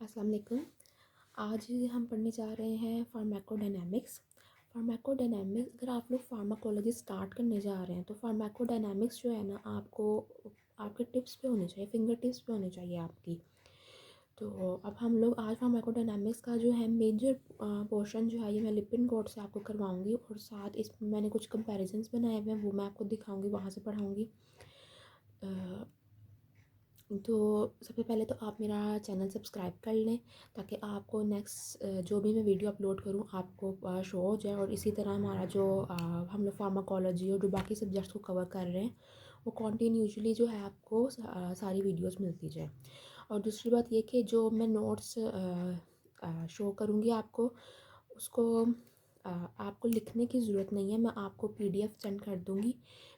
अस्सलाम वालेकुम। आज हम पढ़ने जा रहे हैं फार्माकोडायनामिक्स। फार्माकोडायनामिक्स अगर आप लोग फार्माकोलॉजी स्टार्ट करने जा रहे हैं तो फार्माकोडायनामिक्स जो है ना आपको आपके टिप्स पे होनी चाहिए, फिंगर टिप्स पे होनी चाहिए आपकी। तो अब हम लोग आज फार्माकोडायनामिक्स का जो है मेजर पोर्शन जो है ये मैं लिपिन कोड से आपको करवाऊंगी और साथ इसमें मैंने कुछ कंपैरिजंस बनाए हुए हैं वो मैं आपको दिखाऊंगी, वहाँ से पढ़ाऊंगी। तो सबसे पहले तो आप मेरा चैनल सब्सक्राइब कर लें ताकि आपको नेक्स्ट जो भी मैं वीडियो अपलोड करूं आपको शो हो जाए। और इसी तरह हमारा जो हम लोग फार्माकोलॉजी और जो बाकी सब्जेक्ट्स को कवर कर रहे हैं वो कंटिन्यूअसली जो है आपको सारी वीडियोस मिलती जाए। और दूसरी बात ये कि जो मैं नोट्स शो करूँगी आपको उसको आपको लिखने की ज़रूरत नहीं है, मैं आपको पीडीएफ सेंड कर दूँगी।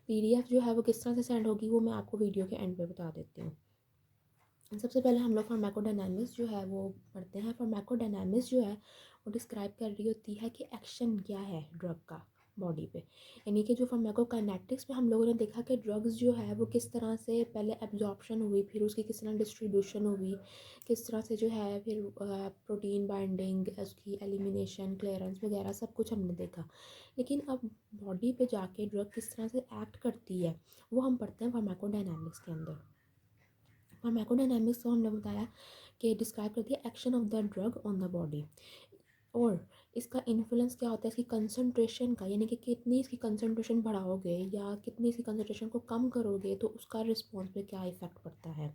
पीडीएफ जो है वो किस तरह से सेंड होगी वो मैं आपको वीडियो के एंड पे बता देती हूँ। सबसे पहले हम लोग फार्माकोडायनामिक्स जो है वो पढ़ते हैं। फार्माकोडायनामिक्स जो है वो डिस्क्राइब कर रही होती है कि एक्शन क्या है ड्रग का बॉडी पे। यानी कि जो फार्माकोकाइनेटिक्स में हम लोगों ने देखा कि ड्रग्स जो है वो किस तरह से पहले एब्जॉर्प्शन हुई, फिर उसकी किस तरह डिस्ट्रीब्यूशन हुई, किस तरह से जो है फिर प्रोटीन बाइंडिंग, उसकी एलिमिनेशन, क्लियरेंस वगैरह सब कुछ हमने देखा। लेकिन अब बॉडी पे जाके ड्रग किस तरह से एक्ट करती है वो हम पढ़ते हैं फार्माकोडायनामिक्स के अंदर। फार्माकोडायनामिक्स को हमने बताया कि डिस्क्राइब करती है action of the drug on the body और इसका इन्फ्लुएंस क्या होता है इसकी कंसंट्रेशन का, यानी कि कितनी इसकी कंसंट्रेशन बढ़ाओगे या कितनी इसकी कंसंट्रेशन को कम करोगे तो उसका रिस्पॉन्स पे क्या इफ़ेक्ट पड़ता है।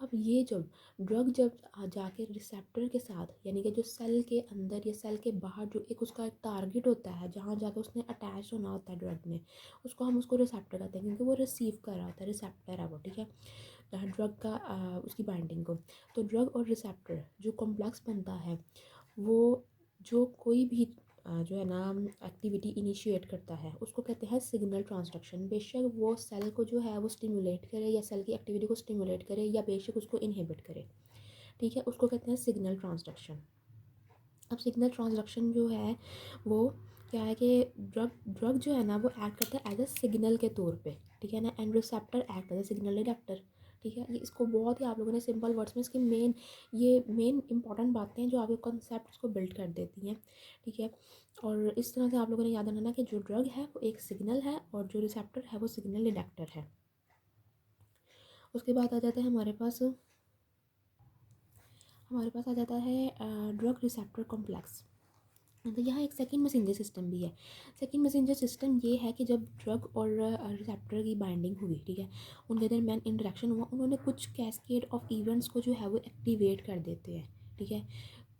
अब ये जब ड्रग जब जाके रिसेप्टर के साथ, यानी कि जो सेल के अंदर या सेल के बाहर जो एक उसका एक टारगेट होता है जहाँ जाके उसने अटैच होना होता है ड्रग ने, उसको हम उसको रिसेप्टर कहते हैं क्योंकि वो रिसीव कर रहा होता है, रिसेप्टर है वो, ठीक है, ड्रग का उसकी बाइंडिंग को। तो ड्रग और रिसेप्टर जो कॉम्प्लेक्स बनता है वो जो कोई भी जो है ना एक्टिविटी इनिशिएट करता है उसको कहते हैं सिग्नल ट्रांसडक्शन। बेशक वो सेल को जो है वो स्टिमुलेट करे या सेल की एक्टिविटी को स्टिमुलेट करे या बेशक उसको इनहिबिट करे, ठीक है, उसको कहते हैं सिग्नल ट्रांसडक्शन। अब सिग्नल ट्रांसडक्शन जो है वो क्या है कि ड्रग ड्रग जो है ना वो एक्ट करता है एज अ सिग्नल के तौर पे, ठीक है ना, and receptor act as a signal detector. ठीक है, ये इसको बहुत ही आप लोगों ने सिंपल वर्ड्स में इसकी मेन इंपॉर्टेंट बातें हैं जो आपके कॉन्सेप्ट को बिल्ड कर देती हैं, ठीक है। और इस तरह से आप लोगों ने याद रखना कि जो ड्रग है वो एक सिग्नल है और जो रिसेप्टर है वो सिग्नल डिटेक्टर है। उसके बाद आ जाता है हमारे पास आ जाता है ड्रग रिसेप्टर कॉम्प्लेक्स। तो यहाँ एक सेकंड मैसेंजर सिस्टम भी है। सेकंड मैसेंजर सिस्टम ये है कि जब ड्रग और रिसेप्टर की बाइंडिंग हुई, ठीक है, उनके दरमियान इंटरेक्शन हुआ, उन्होंने कुछ कैस्केड ऑफ इवेंट्स को जो है वो एक्टिवेट कर देते हैं, ठीक है,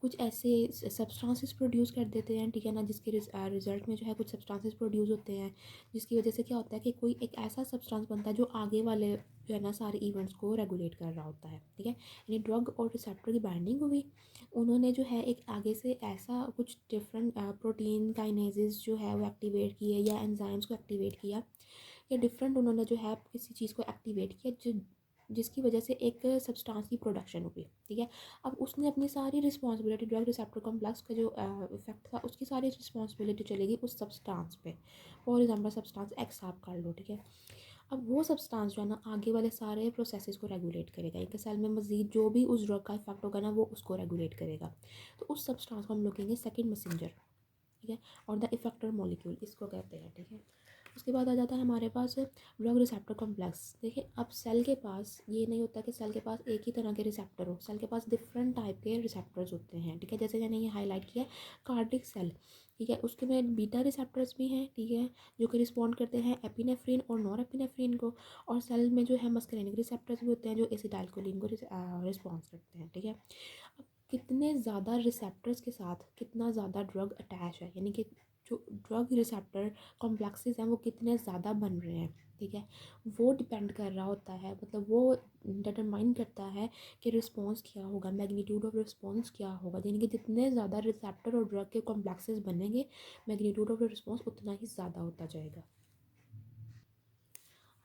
कुछ ऐसे सब्सटेंसेस प्रोड्यूस कर देते हैं, ठीक है ना, जिसके रिजल्ट में जो है कुछ सब्सटेंसेस प्रोड्यूस होते हैं जिसकी वजह से क्या होता है कि कोई एक ऐसा सब्सटेंस बनता है जो आगे वाले जो है ना सारे इवेंट्स को रेगुलेट कर रहा होता है, ठीक है। यानी ड्रग और रिसेप्टर की बाइंडिंग हुई, उन्होंने जो है एक आगे से ऐसा कुछ डिफरेंट प्रोटीन काइनेजेस जो है वो एक्टिवेट किए या एंजाइम्स को एक्टिवेट किया या डिफरेंट उन्होंने जो है किसी चीज़ को एक्टिवेट किया जो जिसकी वजह से एक सब्सटेंस की प्रोडक्शन हुई, ठीक है। अब उसने अपनी सारी रिस्पॉन्सिबिलिटी ड्रग रिसेप्टर कॉम्प्लेक्स का जो इफेक्ट था उसकी सारी रिस्पॉन्सिबिलिटी चलेगी उस सब्सटेंस पे। फॉर एग्जांपल सब्सटेंस एक्स आप कर लो, ठीक है। अब वो सब्सटेंस जो है ना आगे वाले सारे प्रोसेसेस को रेगुलेट करेगा, एक सेल में मजीद जो भी उस ड्रग का इफेक्ट होगा ना वो उसको रेगुलेट करेगा। तो उस सब्सटेंस को हम लोग कहेंगे सेकंड मैसेंजर, ठीक है, और द इफेक्टर मॉलिक्यूल इसको कहते हैं, ठीक है। उसके बाद आ जाता है हमारे पास ड्रग रिसेप्टर कॉम्प्लेक्स। देखिए अब सेल के पास ये नहीं होता कि सेल के पास एक ही तरह के रिसेप्टर हो, सेल के पास डिफरेंट टाइप के रिसेप्टर्स होते हैं, ठीक है, जैसे मैंने ये हाईलाइट किया कार्डिक सेल, ठीक है, उसके में बीटा रिसेप्टर्स भी हैं, ठीक है, जो कि रिस्पॉन्ड करते हैं एपिनेफ्रिन और नॉर एपिनेफ्रिन को। और सेल में जो है मस्करेनिक रिसेप्टर्स भी होते हैं जो एसिटाइलकोलिन को रिस्पॉन्स करते हैं, ठीक है। अब कितने ज़्यादा रिसेप्टर्स के साथ कितना ज़्यादा ड्रग अटैच है, यानी कि जो ड्रग रिसेप्टर कॉम्प्लेक्सेस हैं वो कितने ज़्यादा बन रहे हैं, ठीक है, वो डिपेंड कर रहा होता है, मतलब वो डिटरमाइन करता है कि रिस्पॉन्स क्या होगा, मैग्नीट्यूड ऑफ रिस्पॉन्स क्या होगा। यानी कि जितने ज़्यादा रिसेप्टर और ड्रग के कॉम्प्लेक्सेस बनेंगे मैग्नीट्यूड ऑफ रिस्पॉन्स उतना ही ज़्यादा होता जाएगा।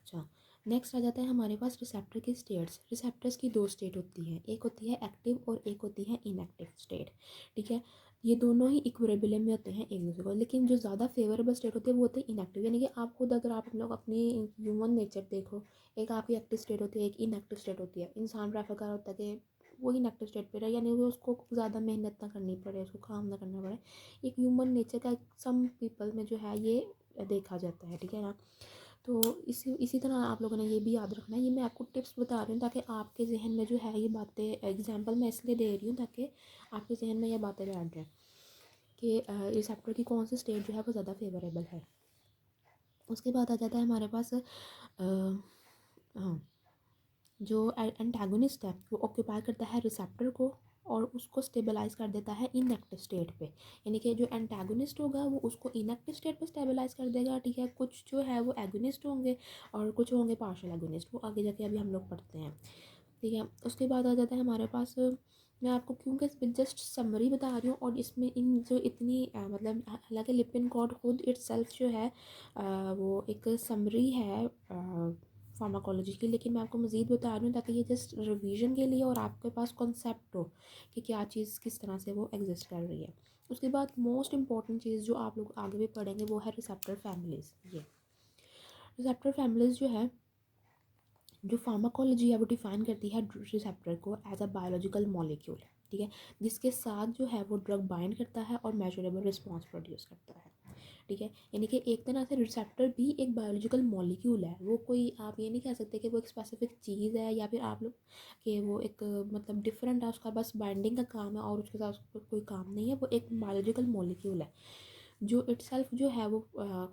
अच्छा, नेक्स्ट आ जाता है हमारे पास रिसेप्टर की स्टेट्स। रिसेप्टर्स की दो स्टेट होती हैं, एक होती है एक्टिव और एक होती है इनएक्टिव स्टेट, ठीक है। ये दोनों ही इक्विलिब्रियम में होते हैं एक दूसरे को, लेकिन जो ज़्यादा फेवरेबल स्टेट होती है वो होती है इनएक्टिव। यानी कि आप खुद अगर आप लोग अपनी ह्यूमन नेचर देखो, एक आपकी एक्टिव स्टेट होती है एक इनएक्टिव स्टेट होती है। इंसान प्रेफर कर रहा होता है कि वो इनएक्टिव स्टेट पे रहे, यानी कि उसको ज़्यादा मेहनत ना करनी पड़े, उसको काम ना करना पड़े। एक ह्यूमन नेचर का सम पीपल में जो है ये देखा जाता है, ठीक है ना। तो इसी इसी तरह आप लोगों ने ये भी याद रखना है। ये मैं आपको टिप्स बता रही हूँ ताकि आपके जहन में जो है ये बातें, एग्जांपल मैं इसलिए दे रही हूँ ताकि आपके जहन में ये बातें बैठ जाए कि रिसेप्टर की कौन सी स्टेट जो है वो ज़्यादा फेवरेबल है। उसके बाद आ जाता है हमारे पास हाँ, जो एंटागोनिस्ट है वो ऑक्यूपाई करता है रिसेप्टर को और उसको स्टेबलाइज कर देता है इनएक्टिव स्टेट पे। यानी कि जो एंटागोनिस्ट होगा वो उसको इनएक्टिव स्टेट पे स्टेबलाइज कर देगा, ठीक है। कुछ जो है वो एगोनिस्ट होंगे और कुछ होंगे पार्शियल एगोनिस्ट, वो आगे जाके अभी हम लोग पढ़ते हैं, ठीक है। उसके बाद आ जाता है हमारे पास, मैं आपको क्योंकि जस्ट समरी बता रही हूँ और इसमें इन जो इतनी मतलब हालांकि लिपिनकॉर्ड खुद इटसेल्फ जो है वो एक समरी है फार्माकोलॉजी की, लेकिन मैं आपको मज़ीद बता रही हूँ ताकि ये जस्ट रिवीजन के लिए और आपके पास कॉन्सेप्ट हो कि क्या चीज़ किस तरह से वो एग्जिस्ट कर रही है। उसके बाद मोस्ट इंपॉर्टेंट चीज़ जो आप लोग आगे भी पढ़ेंगे वो है रिसेप्टर फैमिलीज़। ये रिसेप्टर फैमिलीज़ जो है, जो फार्माकोलॉजी है वो डिफ़ाइन करती है रिसेप्टर को एज अ बायोलॉजिकल मॉलिक्यूल, ठीक है, जिसके साथ जो है वो ड्रग बाइंड करता है और मेजरेबल रिस्पॉन्स प्रोड्यूस करता है, ठीक है। यानी कि एक तरह से रिसेप्टर भी एक बायोलॉजिकल मॉलिक्यूल है। वो कोई, आप ये नहीं कह सकते कि वो एक स्पेसिफिक चीज़ है या फिर आप लोग कि वो एक मतलब डिफरेंट है, उसका बस बाइंडिंग का काम है और उसके साथ उसको कोई काम नहीं है। वो एक बायोलॉजिकल मॉलिक्यूल है जो इटसेल्फ जो है वो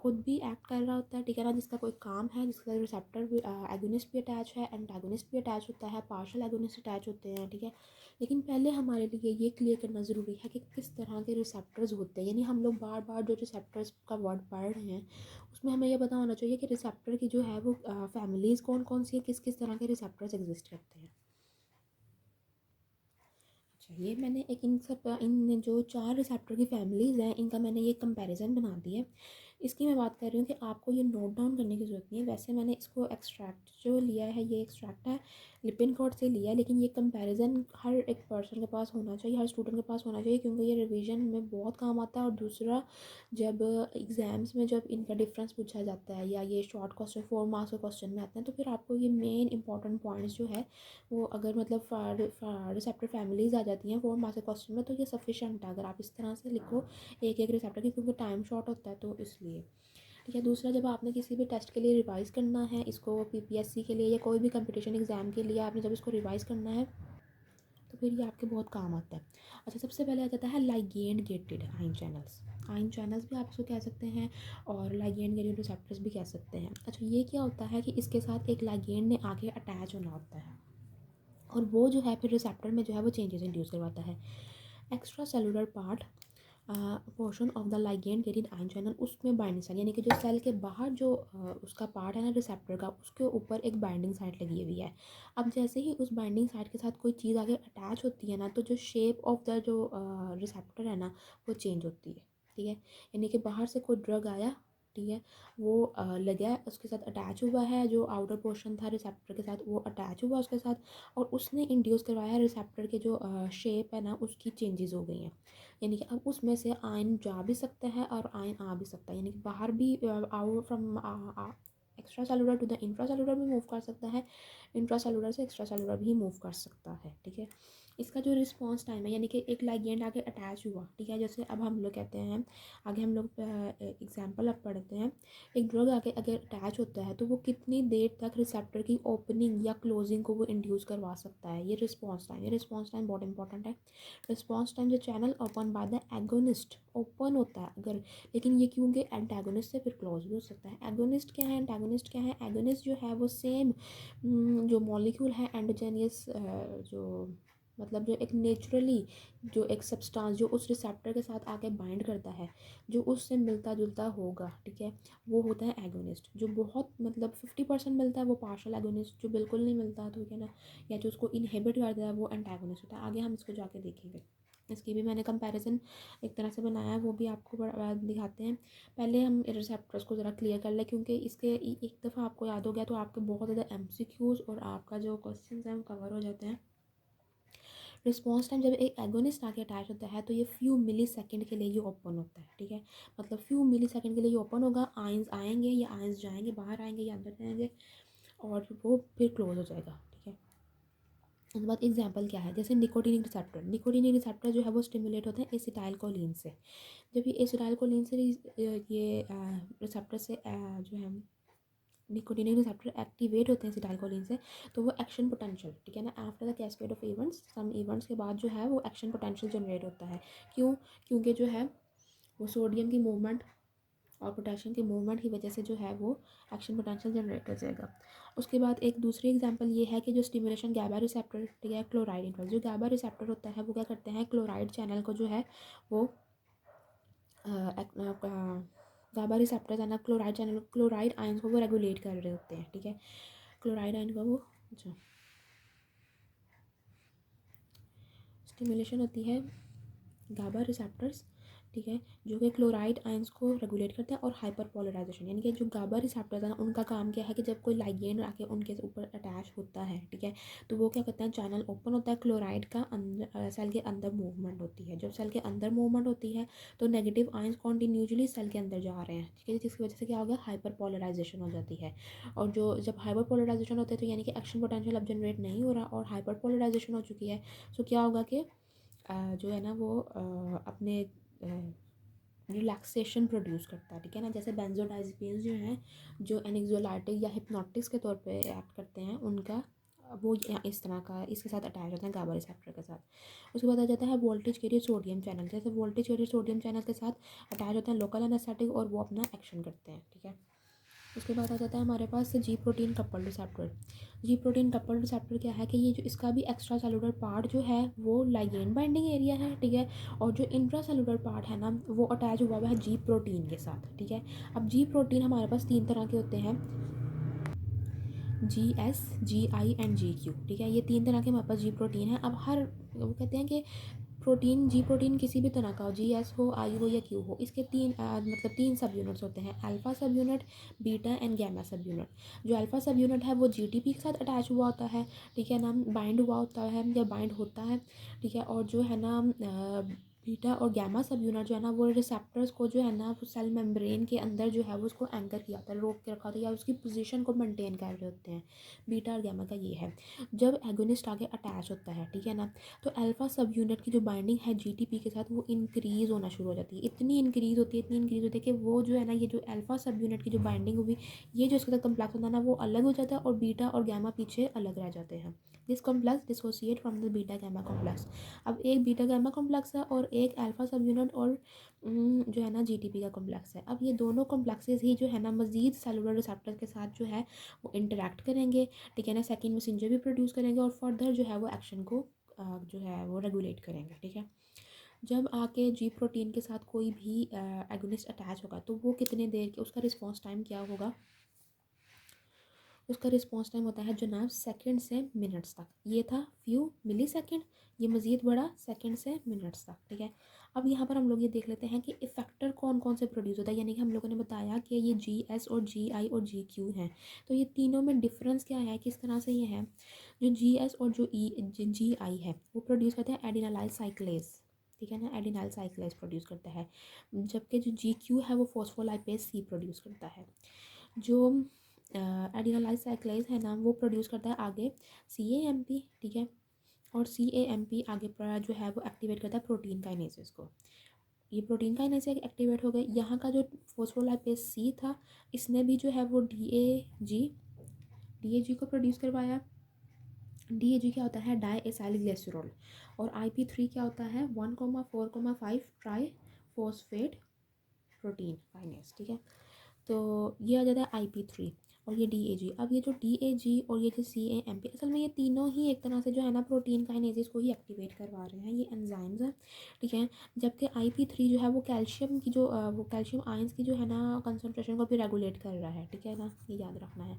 खुद भी एक्ट कर रहा होता है, ठीक है ना, जिसका कोई काम है, जिसका रिसेप्टर भी एगोनिस्ट भी अटैच है, एंटागोनिस्ट भी अटैच होता है, पार्शियल एगोनिस्ट अटैच होते हैं, ठीक है। लेकिन पहले हमारे लिए ये क्लियर करना ज़रूरी है कि किस तरह के रिसेप्टर्स होते हैं। यानी हम लोग बार बार जो रिसेप्टर्स का वर्ड पढ़ रहे हैं उसमें हमें यह पता होना चाहिए कि रिसेप्टर की जो है वो फैमिलीज़ कौन कौन सी है, किस किस तरह के रिसेप्टर्स एग्जिस्ट करते हैं। ये मैंने एक इन जो 4 रिसेप्टर की फैमिलीज़ हैं इनका मैंने ये कंपैरिजन बना दी है। इसकी मैं बात कर रही हूँ कि आपको ये नोट डाउन करने की ज़रूरत नहीं है। वैसे मैंने इसको एक्सट्रैक्ट जो लिया है, ये एक्सट्रैक्ट है लिपिनकॉर्ड से लिया है, लेकिन ये कंपैरिजन हर एक पर्सन के पास होना चाहिए, हर स्टूडेंट के पास होना चाहिए, क्योंकि ये रिवीजन में बहुत काम आता है। और दूसरा, जब एग्ज़ाम्स में जब इनका डिफरेंस पूछा जाता है या ये शॉर्ट क्वेश्चन 4 मार्क्स के क्वेश्चन में आते हैं, तो फिर आपको ये मेन इंपॉर्टेंट पॉइंट्स जो है वो अगर मतलब रिसेप्टर फैमिलीज़ आ जाती हैं 4 मार्क्स के क्वेश्चन में, तो ये सफिशेंट है अगर आप इस तरह से लिखो एक एक रिसेप्टर की, क्योंकि टाइम शॉर्ट होता है तो इसलिए, ठीक है। दूसरा, जब आपने किसी भी टेस्ट के लिए रिवाइज़ करना है, इसको पीपीएससी के लिए या कोई भी कंपटीशन एग्ज़ाम के लिए आपने जब इसको रिवाइज़ करना है तो फिर ये आपके बहुत काम आता है। अच्छा, सबसे पहले आ जाता है ligand gated ion channels. Ion channels भी आप इसको कह सकते हैं और लाइगेंड गेटेड रिसेप्टर्स भी कह सकते हैं। अच्छा, ये क्या होता है कि इसके साथ एक लाइगेंड ने आगे अटैच होना होता है और वो जो है फिर रिसेप्टर में जो है वो चेंजेस इंड्यूस करवाता है। Extra cellular part portion of the ligand gated ion channel, उसमें बाइंडिंग साइड, यानी कि जो सेल के बाहर जो उसका पार्ट है ना रिसेप्टर का, उसके ऊपर एक बाइंडिंग साइड लगी हुई है। अब जैसे ही उस बाइंडिंग साइड के साथ कोई चीज़ आगे अटैच होती है ना, तो जो शेप ऑफ द जो रिसेप्टर है ना वो चेंज होती है, ठीक है। यानी कि बाहर से कोई ड्रग आया, ठीक है, वो लगा है, उसके साथ अटैच हुआ है, जो आउटर पोर्शन था रिसेप्टर के साथ वो अटैच हुआ उसके साथ, और उसने इंड्यूस करवाया रिसेप्टर के जो शेप है ना उसकी चेंजेस हो गई हैं। यानी कि अब उसमें से आयन जा भी सकता है और आयन आ भी सकता है, यानी कि बाहर भी out from extra cellular to the intra cellular भी मूव कर सकता है, इंट्रा सेलुलर से एक्स्ट्रा सेलुलर भी मूव कर सकता है, ठीक है। इसका जो रिस्पॉन्स टाइम है, यानी कि एक लाइगेंड आगे अटैच हुआ, ठीक है, जैसे अब हम लोग कहते हैं, आगे हम लोग एग्जाम्पल अब पढ़ते हैं, एक ड्रग आगे अगर अटैच होता है तो वो कितनी देर तक रिसेप्टर की ओपनिंग या क्लोजिंग को वो इंड्यूस करवा सकता है, ये रिस्पॉन्स टाइम। ये रिस्पॉन्स टाइम बहुत इंपॉर्टेंट है। रिस्पॉन्स टाइम, जो channel open by the agonist open होता है अगर, लेकिन ये क्योंकि एंटागोनिस्ट से फिर क्लोज भी हो सकता है। एगोनिस्ट क्या है, एंटागोनिस्ट क्या है? एगोनिस्ट जो है वो सेम जो मॉलिक्यूल है एंडोजेनियस, जो मतलब जो एक नेचुरली जो एक सब्सटेंस जो उस रिसेप्टर के साथ आके बाइंड करता है, जो उससे मिलता जुलता होगा, ठीक है, वो होता है एगोनिस्ट। जो बहुत मतलब 50% मिलता है वो पार्शियल एगोनिस्ट, जो बिल्कुल नहीं मिलता, ठीक है ना, या जो उसको इनहिबिट करता है वो एंटागोनिस्ट होता है। आगे हम इसको जाके देखेंगे, इसकी भी मैंने कंपैरिजन एक तरह से बनाया है, वो भी आपको दिखाते हैं। पहले हम रिसेप्टर्स को ज़रा क्लियर कर लें, क्योंकि इसके एक दफ़ा आपको याद हो गया तो आपके बहुत ज़्यादा एमसीक्यूज़ और आपका जो क्वेश्चन हैं वो कवर हो जाते हैं। रिस्पॉन्स टाइम, जब एक एगोनिस्ट आके अटैच होता है तो ये फ्यू मिली सेकेंड के लिए ये ओपन होता है, ठीक है, मतलब फ्यू मिली सेकेंड के लिए ये ओपन होगा, आयंस आएंगे या आयंस जाएंगे, बाहर आएंगे या अंदर जाएंगे, और वो फिर क्लोज हो जाएगा, ठीक है। उसके बाद एग्जांपल क्या है, जैसे निकोटीनिक रिसेप्टर। निकोटीनिक रिसेप्टर जो है वो स्टिमुलेट होते हैं एसिटाइलकोलिन से। जब ये एसिटाइलकोलिन से ये रिसेप्टर से जो है निकोटीनिक रिसेप्टर एक्टिवेट होते हैं एसिटाइलकोलिन से, तो वो एक्शन पोटेंशियल, ठीक है ना, after the cascade of events, some events के बाद जो है वो एक्शन पोटेंशियल जनरेट होता है। क्यों? क्योंकि जो है वो सोडियम की मूवमेंट और पोटेशियम की मूवमेंट की वजह से जो है वो एक्शन पोटेंशियल जनरेट हो जाएगा। उसके बाद एक दूसरी एग्जांपल ये है कि जो स्टिमुलेशन गैबा रिसेप्टर, ठीक है, क्लोराइड इन्फ्लुएंस, जो गैबा रिसेप्टर होता है वो क्या करते हैं, क्लोराइड चैनल को जो है वो गाबा रिसेप्टर्स है ना, क्लोराइड चैनल, क्लोराइड आयंस को वो रेगुलेट कर रहे होते हैं, ठीक है। क्लोराइड आयन का वो अच्छा स्टिमुलेशन होती है गाबा रिसेप्टर्स, ठीक है, जो कि क्लोराइड आयंस को रेगुलेट करते हैं। और हाइपर पोलराइजेशन, यानी कि जो गाबा रिसेप्टर्स है ना, उनका काम क्या है कि जब कोई लाइगेंड आके उनके ऊपर अटैच होता है, ठीक है, तो वो क्या करते हैं, चैनल ओपन होता है, क्लोराइड का अंदर सेल के अंदर मूवमेंट होती है। जब सेल के अंदर मूवमेंट होती है तो नेगेटिव आयंस कॉन्टीन्यूसली सेल के अंदर जा रहे हैं, ठीक है, जिसकी वजह से क्या हो गया, हाइपर पोलराइजेशन हो जाती है। और जो जब हाइपर पोलराइजेशन होता है तो यानी कि एक्शन पोटेंशियल अब जनरेट नहीं हो रहा और हाइपर पोलराइजेशन हो चुकी है, तो क्या होगा कि जो है ना वो अपने रिलैक्सेशन प्रोड्यूस करता है, ठीक है ना। जैसे बेंजोडाइज़ेपिन्स जो हैं, जो एनेक्सोलाइटिक या हिप्नोटिक्स के तौर पे एक्ट करते हैं, उनका वो इस तरह का इसके साथ अटैच होता है गाबा रिसेप्टर के साथ। उसके बाद आ जाता है वोल्टेज कैरियर सोडियम चैनल। जैसे वोल्टेज कैरियर सोडियम चैनल के साथ अटैच होते हैं लोकल एनेस्थेटिक और वो अपना एक्शन करते हैं, ठीक है। उसके बाद आ जाता है हमारे पास G protein couple receptor. G protein couple receptor क्या है कि ये जो इसका भी एक्स्ट्रा सेलुलर पार्ट जो है वो लाइगेंड बाइंडिंग एरिया है, ठीक है। और जो इंट्रा सेलुलर पार्ट है ना वो अटैच हुआ हुआ है जी प्रोटीन के साथ, ठीक है। अब जी प्रोटीन हमारे पास तीन तरह के होते हैं, G S, G I and G Q, ठीक है। ये तीन तरह के हमारे पास जी प्रोटीन है। अब हर वो कहते हैं कि प्रोटीन, जी प्रोटीन किसी भी तरह का हो, जी एस हो, आई हो या क्यू हो, इसके तीन मतलब तीन सब यूनिट्स होते हैं, alpha sub unit, beta and gamma sub unit. जो अल्फ़ा सब यूनिट है वो जीटीपी के साथ अटैच हुआ होता है, ठीक है ना, बाइंड हुआ होता है या बाइंड होता है, ठीक है। और जो है ना बीटा और गैमा सब यूनिट जो है ना वो रिसेप्टर्स को जो है ना वो सेल मेम्ब्रेन के अंदर जो है वो उसको एंकर किया होता है, रोक के रखा होता है या उसकी पोजीशन को मेंटेन कर रहे होते हैं। बीटा और गैमा का ये है। जब एगोनिस्ट आगे अटैच होता है, ठीक है ना, तो अल्फ़ा सब यूनिट की जो बाइंडिंग है जीटीपी के साथ वो इंक्रीज़ होना शुरू हो जाती है। इतनी इंक्रीज़ होती है, इतनी इंक्रीज़ होती है कि वो जो है ना ये जो अल्फ़ा सब यूनिट की जो बाइंडिंग हुई, ये जो इसके साथ कम्प्लेक्स होता है ना वो अलग हो जाता है और बीटा और गैमा पीछे अलग रह जाते हैं। This complex dissociate from the beta gamma complex. अब एक बीटा गैमा कॉम्प्लेक्स है और एक अल्फ़ा सब यूनिट और जो है ना जीटीपी का कॉम्प्लेक्स है। अब ये दोनों कॉम्प्लेक्सेस ही जो है ना मज़ीद सेलुलर रिसेप्टर के साथ जो है वो इंटरेक्ट करेंगे, ठीक है ना, सेकेंड मैसेंजर भी प्रोड्यूस करेंगे और फर्दर जो है वो एक्शन को जो है वो रेगुलेट करेंगे, ठीक है। जब आके जी प्रोटीन के साथ कोई भी एगोनिस्ट अटैच होगा तो वो कितने देर के उसका रिस्पॉन्स टाइम क्या होगा, उसका रिस्पॉन्स टाइम होता है जनाब सेकंड से मिनट्स तक। ये था फ्यू मिली सेकेंड, ये मज़ीद बढ़ा सेकंड से मिनट्स तक, ठीक है। अब यहाँ पर हम लोग ये देख लेते हैं कि इफेक्टर कौन कौन से प्रोड्यूस होता है, यानी कि हम लोगों ने बताया कि ये जी एस और जी आई और जी क्यू हैं। तो ये तीनों में डिफरेंस क्या है, किस तरह से ये है। जो जी एस और जो जी आई है वो प्रोड्यूस करते हैं एडिनालाइल साइक्लेज, ठीक है ना, एडिनाइल साइक्लेज प्रोड्यूस करता है। जबकि जो जी क्यू है वो फॉस्फोलाइपेज सी प्रोड्यूस करता है। जो एडिनालाइज साइक्लेज है ना वो प्रोड्यूस करता है आगे सी ए एम पी, ठीक है। और सी ए एम पी आगे पर जो है वो एक्टिवेट करता है प्रोटीन काइनेसिस को। ये प्रोटीन काइनेसिस एक्टिवेट हो गए। यहाँ का जो फॉस्फोलाइपेज सी था इसने भी जो है वो डी ए जी को प्रोड्यूस करवाया। डी ए जी क्या होता है, डाई एसाइल ग्लिसरॉल। और आई पी थ्री क्या होता है, 1,4,5 ट्राई फॉस्फेट प्रोटीन काइनेस, ठीक है। तो ये आ जाता है आई पी थ्री और ये डी ए जी। अब ये जो डी ए जी और ये जो सी ए एम पी, असल में ये तीनों ही एक तरह से जो है ना प्रोटीन काइनेसिस को ही एक्टिवेट करवा रहे हैं, ये एंजाइम्स हैं, ठीक है। जबकि आई पी थ्री जो है वो कैल्शियम की जो वो कैल्शियम आयंस की जो है ना कंसनट्रेशन को भी रेगुलेट कर रहा है, ठीक है ना, ये याद रखना है।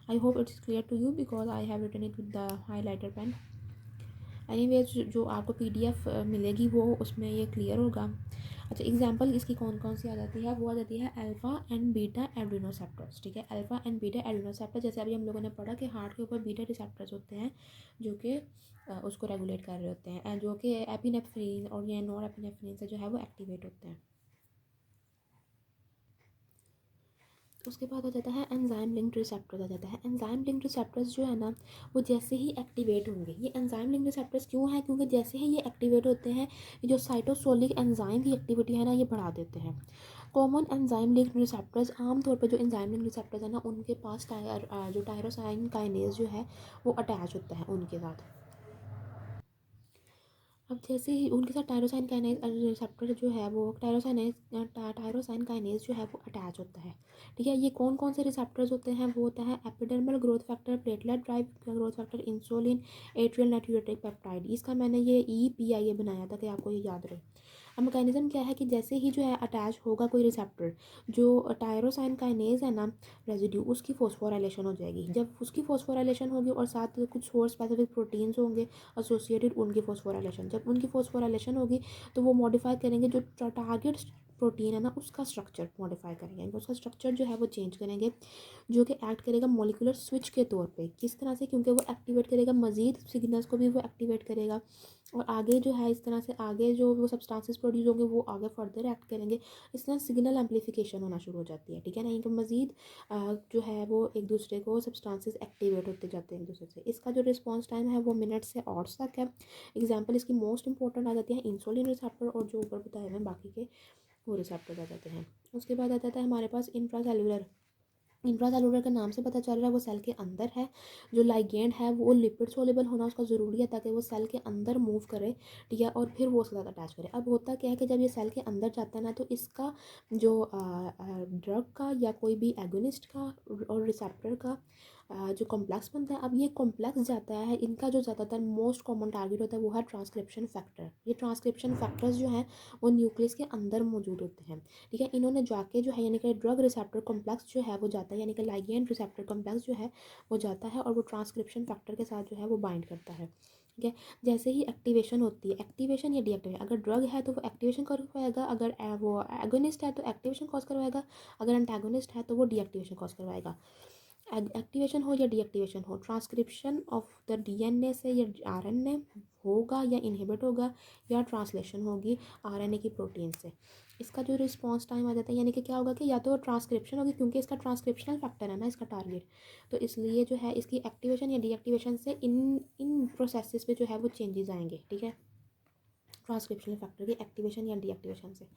I hope it's clear to you because I have written it with the highlighter pen. Anyways जो आपको पीडीएफ मिलेगी वो उसमें ये क्लियर होगा। अच्छा, एग्जांपल इसकी कौन कौन सी आ जाती है, वो आ जाती है अल्फ़ा एंड बीटा एड्रेनोसेप्टर्स, ठीक है। अल्फ़ा एंड बीटा एड्रेनोसेप्टर, जैसे अभी हम लोगों ने पढ़ा कि हार्ट के ऊपर बीटा रिसेप्टर्स होते हैं जो कि उसको रेगुलेट कर रहे होते हैं एंड जो कि एपिनेफ्रिन और ये नॉर एपिनेफ्रिन से जो है वो एक्टिवेट होते हैं। उसके बाद आ जाता है एंजाइम लिंक्ड रिसेप्टर्स आ जाता है। एंजाइम लिंक्ड रिसेप्टर्स जो है ना, वो जैसे ही एक्टिवेट होंगे, ये एंजाइम लिंक्ड रिसेप्टर्स क्यों है, क्योंकि जैसे ही ये एक्टिवेट होते हैं, ये जो साइटोसोलिक एंजाइम की एक्टिविटी है ना, ये बढ़ा देते हैं। कॉमन एंजाइम लिंक्ड रिसेप्टर्स, आमतौर पर जो एंजाइम लिंक्ड रिसेप्टर्स है ना, उनके पास जो टायरोसाइन काइनेज जो है वो अटैच होता है उनके साथ। अब जैसे ही उनके साथ टायरोसाइन काइनेज रिसेप्टर जो है वो टायरोसाइन काइनेज जो है वो अटैच होता है। ठीक है, ये कौन कौन से रिसेप्टर्स होते हैं, वो होता है epidermal growth factor, platelet derived growth factor, insulin, atrial natriuretic peptide. इसका मैंने ये EPIA बनाया था कि आपको ये याद रहे। अब मैकेनिज्म क्या है कि जैसे ही जो है अटैच होगा कोई रिसेप्टर, जो टायरोसाइन काइनेज है ना रेजिड्यू, उसकी फॉस्फोराइलेशन हो जाएगी। जब उसकी फॉस्फोराइलेशन होगी और साथ कुछ सोर्स स्पेसिफिक प्रोटीन्स होंगे एसोसिएटेड, उनकी फॉस्फोराइलेशन, जब उनकी फॉस्फोराइलेशन होगी तो वो मॉडिफाई करेंगे जो टारगेट प्रोटीन है ना, उसका स्ट्रक्चर मॉडिफाई करेंगे, उसका स्ट्रक्चर जो है वो चेंज करेंगे, जो कि एक्ट करेगा मॉलिक्यूलर स्विच के तौर पे। किस तरह से, क्योंकि वो एक्टिवेट करेगा मजीद सिग्नल्स को भी वो एक्टिवेट करेगा, और आगे जो है इस तरह से आगे जो वो सब्सटेंसेस प्रोड्यूस होंगे वो आगे फर्दर एक्ट करेंगे। इस तरह सिग्नल एम्पलीफिकेशन होना शुरू हो जाती है। ठीक है ना, ये मजीद जो है वो एक दूसरे को सब्सटेंसेस एक्टिवेट होते जाते हैं एक दूसरे से। इसका जो रिस्पॉन्स टाइम है वो मिनट से आवर्स तक है। एग्जाम्पल इसकी मोस्ट इंपॉर्टेंट आ जाती है इंसुलिन रिसेप्टर, और जो ऊपर बताए हुए बाकी के वो रिसेप्टर आ जाते हैं। उसके बाद आ जाता है हमारे पास इंट्रासेलुलर। इंट्रासेलुलर के नाम से पता चल रहा है वो सेल के अंदर है। जो लाइगेंड है वो लिपिड सोलेबल होना उसका ज़रूरी है, ताकि वो सेल के अंदर मूव करे। ठीक है, और फिर वो उसके साथ अटैच करे। अब होता क्या है कि जब ये सेल के अंदर जाता है ना, तो इसका जो ड्रग का या कोई भी एगोनिस्ट का और रिसेप्टर का जो कॉम्प्लेक्स बनता है, अब ये कॉम्प्लेक्स जाता है, इनका जो ज़्यादातर मोस्ट कॉमन टारगेट होता है वो है ट्रांसक्रिप्शन फैक्टर। ये ट्रांसक्रिप्शन फैक्टर्स जो हैं वो न्यूक्लियस के अंदर मौजूद होते हैं। ठीक है, इन्होंने जाके जो है यानी कि ड्रग रिसेप्टर कॉम्प्लेक्स जो है वो जाता है, यानी कि लाइगेंड रिसेप्टर कॉम्प्लेक्स जो है वो जाता है, और वो ट्रांसक्रिप्शन फैक्टर के साथ जो है वो बाइंड करता है। ठीक है, जैसे ही एक्टिवेशन होती है, एक्टिवेशन या डीएक्टिवेशन, अगर ड्रग है तो वो एक्टिवेशन करवाएगा, अगर वो एगोनिस्ट है तो एक्टिवेशन कॉज करवाएगा, अगर एंटागोनिस्ट है तो वो डीएक्टिवेशन कॉज करवाएगा। एक्टिवेशन हो या डीएक्टिवेशन हो, ट्रांसक्रिप्शन ऑफ द डीएनए से या आरएनए होगा या इनहिबिट होगा, या ट्रांसलेशन होगी आरएनए की प्रोटीन से। इसका जो रिस्पॉन्स टाइम आ जाता है, यानी कि क्या होगा कि या तो ट्रांसक्रिप्शन होगी, क्योंकि इसका ट्रांसक्रिप्शनल फैक्टर है ना इसका टारगेट, तो इसलिए जो है इसकी एक्टिवेशन या डीएक्टिवेशन से इन इन प्रोसेसेस पे जो है वो चेंजेस आएंगे। ठीक है, ट्रांसक्रिप्शनल फैक्टर की एक्टिवेशन या डीएक्टिवेशन से।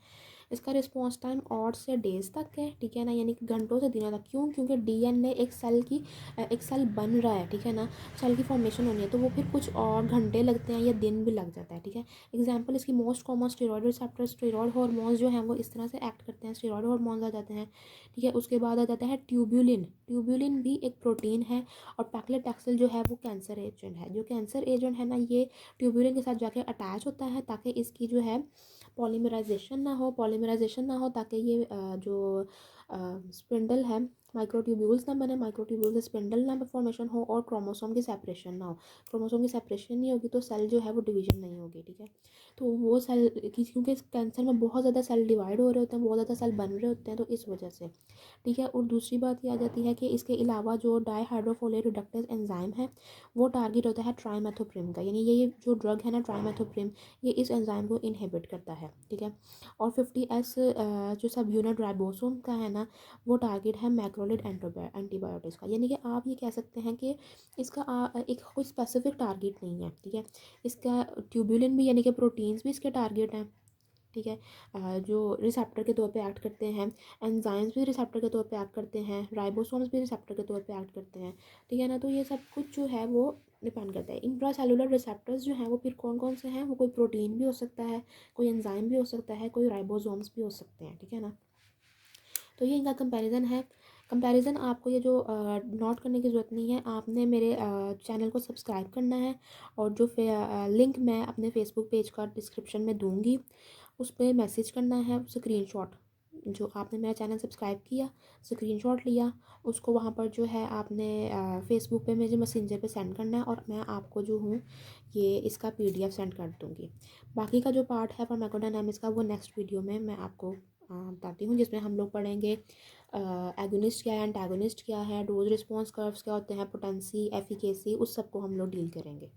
इसका रिस्पॉन्स टाइम आवर्स से डेज तक है। ठीक है ना, यानी कि घंटों से दिनों तक। क्यों? क्योंकि डीएनए एक सेल बन रहा है। ठीक है ना, सेल की फॉर्मेशन होनी है, तो वो फिर कुछ और घंटे लगते हैं या दिन भी लग जाता है। ठीक है, एग्जांपल इसकी most common steroid receptor, steroid hormones जो हैं वो इस तरह से एक्ट करते हैं, स्टेरॉयड हार्मोन्स आ जाते हैं। ठीक है, उसके बाद आ जाता है ट्यूब्यूलिन। ट्यूब्यूलिन भी एक प्रोटीन है, और पैक्लेटैक्सेल जो है वो कैंसर एजेंट है। जो कैंसर एजेंट है ना, ये ट्यूब्यूलिन के साथ जाके अटैच होता है, ताकि इसकी जो है पॉलीमराइजेशन ना हो, ताकि ये जो स्पिंडल है, माइक्रोट्यूब्यूल्स ना बने, माइक्रोट्यूब्यूल से स्पिंडल ना फॉर्मेशन हो, और क्रोमोसोम की सेपरेशन ना हो। क्रोमोसोम की सेपरेशन नहीं होगी तो सेल जो है वो डिवीजन नहीं होगी। ठीक है, तो वो सेल क्योंकि कैंसर में बहुत ज़्यादा सेल डिवाइड हो रहे होते हैं, बहुत ज़्यादा सेल बन रहे होते हैं, तो इस वजह से। ठीक है, और दूसरी बात ये आ जाती है कि इसके अलावा जो डाईहाइड्रोफोलेट रिडक्टेज एंजाइम है वो टारगेट होता है ट्राइमेथोप्रिम का, यानी ये जो ड्रग है ना ट्राइमेथोप्रिम, ये इस एंजाइम को इनहिबिट करता है। ठीक है, और 50S जो सब यूनिट राइबोसोम का है ना, वो टारगेट है मैक्रोलिड एंटीबायोटिक्स का। यानी कि आप ये कह सकते हैं कि इसका एक कोई स्पेसिफिक टारगेट नहीं है। ठीक है, इसका ट्यूब्यूलिन भी यानी कि प्रोटीन्स भी इसके टारगेट हैं। ठीक है, जो रिसेप्टर के तौर पे एक्ट करते हैं, एंजाइम्स भी रिसेप्टर के तौर पे एक्ट करते हैं, राइबोसोम्स भी रिसेप्टर के तौर पे एक्ट करते हैं। ठीक है ना, तो ये सब कुछ जो है वो डिपेंड करता है। इंट्रासेलुलर रिसेप्टर्स जो हैं वो फिर कौन कौन से हैं, वो कोई प्रोटीन भी हो सकता है, कोई एंजाइम भी हो सकता है, कोई राइबोसोम्स भी हो सकते हैं। ठीक है ना, तो ये इनका कंपैरिजन है। कंपैरिजन आपको ये जो नोट करने की ज़रूरत नहीं है, आपने मेरे चैनल को सब्सक्राइब करना है, और जो लिंक मैं अपने फेसबुक पेज का डिस्क्रिप्शन में दूँगी, उस पर मैसेज करना है स्क्रीनशॉट। जो आपने मेरा चैनल सब्सक्राइब किया, स्क्रीनशॉट लिया, उसको वहाँ पर जो है आपने फेसबुक पे मुझे मैसेंजर पे सेंड करना है, और मैं आपको जो हूँ ये इसका PDF सेंड कर दूँगी। बाकी का जो पार्ट है फार्माकोडायनामिक्स का वो नेक्स्ट वीडियो में मैं आपको बताती हूँ, जिसमें हम लोग पढ़ेंगे एगोनिस्ट क्या है, एंटागोनिस्ट क्या है, डोज रिस्पॉन्स कर्व्स क्या होते हैं, पोटेंसी, एफिकेसी, उस सब को हम लोग डील करेंगे।